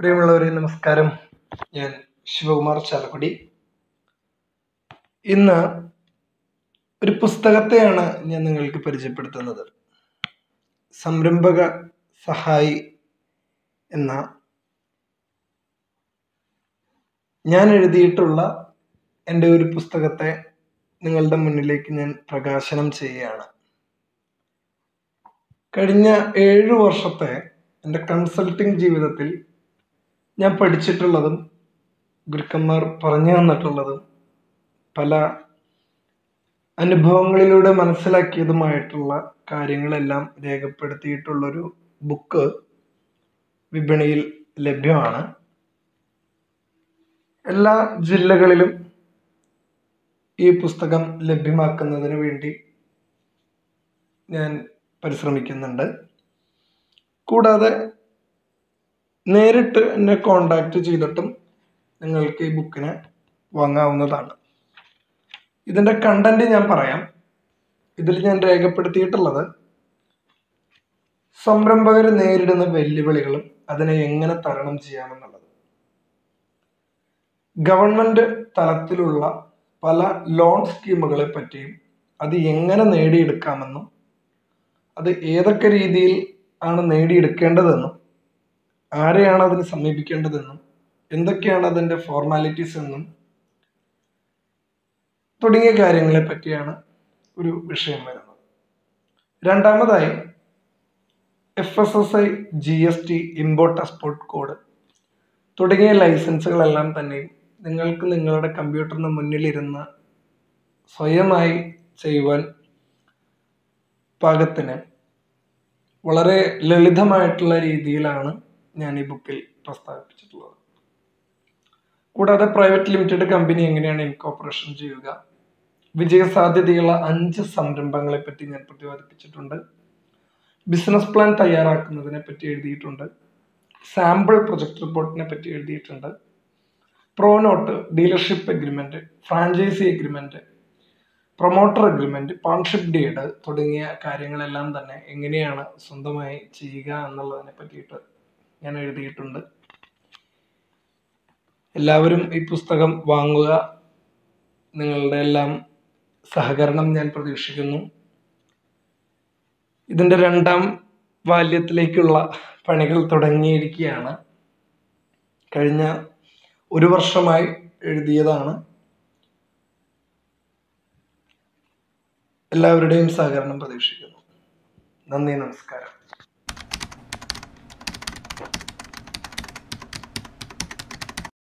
പ്രിയമുള്ളവരെ നമസ്കാരം. ഞാൻ ശിവകുമാർ ചാലക്കുടി. ഇന്ന് ഒരു പുസ്തകത്തെയാണ് ഞാൻ നിങ്ങൾക്ക് പരിചയപ്പെടുത്തുന്നത്. സംരംഭക സഹായി എന്ന ഞാൻ എഴുതിയിട്ടുള്ള എൻ്റെ ഒരു പുസ്തകത്തെ നിങ്ങളുടെ മുന്നിലേക്ക് ഞാൻ പ്രകാശനം ചെയ്യുകയാണ്. കഴിഞ്ഞ 7 വർഷത്തെ എൻ്റെ കൺസൾട്ടിങ് ജീവിതത്തിൽ ഞാൻ പഠിച്ചിട്ടുള്ളതും ഗുരുക്കന്മാർ പറഞ്ഞു തന്നിട്ടുള്ളതും പല അനുഭവങ്ങളിലൂടെ മനസ്സിലാക്കിയതുമായിട്ടുള്ള കാര്യങ്ങളെല്ലാം രേഖപ്പെടുത്തിയിട്ടുള്ളൊരു ബുക്ക് വിപണിയിൽ ലഭ്യമാണ്. എല്ലാ ജില്ലകളിലും ഈ പുസ്തകം ലഭ്യമാക്കുന്നതിന് വേണ്ടി ഞാൻ പരിശ്രമിക്കുന്നുണ്ട്. കൂടാതെ നേരിട്ട് എന്നെ കോണ്ടാക്ട് ചെയ്തിട്ടും നിങ്ങൾക്ക് ഈ ബുക്കിനെ വാങ്ങാവുന്നതാണ്. ഇതിൻ്റെ കണ്ടന്റ് ഞാൻ പറയാം. ഇതിൽ ഞാൻ രേഖപ്പെടുത്തിയിട്ടുള്ളത് സംരംഭകർ നേരിടുന്ന വെല്ലുവിളികളും അതിനെ എങ്ങനെ തരണം ചെയ്യാമെന്നുള്ളത്. ഗവൺമെന്റ് തലത്തിലുള്ള പല ലോൺ സ്കീമുകളെ പറ്റിയും അത് എങ്ങനെ നേടിയെടുക്കാമെന്നും അത് ഏതൊക്കെ രീതിയിൽ ആണ് നേടിയെടുക്കേണ്ടതെന്നും ആരെയാണ് അതിന് സമീപിക്കേണ്ടതെന്നും എന്തൊക്കെയാണ് അതിൻ്റെ ഫോർമാലിറ്റീസ് എന്നും തുടങ്ങിയ കാര്യങ്ങളെ പറ്റിയാണ് ഒരു വിഷയം വരുന്നത്. രണ്ടാമതായി FSSAI, GST, import export code തുടങ്ങിയ ലൈസൻസുകളെല്ലാം തന്നെയും നിങ്ങൾക്ക് നിങ്ങളുടെ കമ്പ്യൂട്ടറിന് മുന്നിലിരുന്ന് സ്വയമായി ചെയ്യുവാൻ പാകത്തിന് വളരെ ലളിതമായിട്ടുള്ള രീതിയിലാണ് ഞാൻ ഈ ബുക്കിൽ പ്രസ്താവിപ്പിച്ചിട്ടുള്ളത്. കൂടാതെ പ്രൈവറ്റ് ലിമിറ്റഡ് കമ്പനി എങ്ങനെയാണ് ഇൻകോർപ്പറേഷൻ ചെയ്യുക, വിജയസാധ്യതയുള്ള 5 സംരംഭങ്ങളെ പറ്റി ഞാൻ പ്രതിപാദിപ്പിച്ചിട്ടുണ്ട്. ബിസിനസ് പ്ലാൻ തയ്യാറാക്കുന്നതിനെ പറ്റി എഴുതിയിട്ടുണ്ട്. സാമ്പിൾ പ്രൊജക്ട് റിപ്പോർട്ടിനെ പറ്റി എഴുതിയിട്ടുണ്ട്. Pronote, dealership agreement, franchisee agreement, promoter agreement, partnership deed തുടങ്ങിയ കാര്യങ്ങളെല്ലാം തന്നെ എങ്ങനെയാണ് സ്വന്തമായി ചെയ്യുക എന്നുള്ളതിനെ പറ്റിയിട്ട് ഞാൻ എഴുതിയിട്ടുണ്ട്. എല്ലാവരും ഈ പുസ്തകം വാങ്ങുക. നിങ്ങളുടെ എല്ലാം സഹകരണം ഞാൻ പ്രതീക്ഷിക്കുന്നു. ഇതിൻ്റെ 2ാം വാല്യത്തിലേക്കുള്ള പണികൾ തുടങ്ങിയിരിക്കുകയാണ്. കഴിഞ്ഞ 1 വർഷമായി എഴുതിയതാണ്. എല്ലാവരുടെയും സഹകരണം പ്രതീക്ഷിക്കുന്നു. നന്ദി, നമസ്കാരം.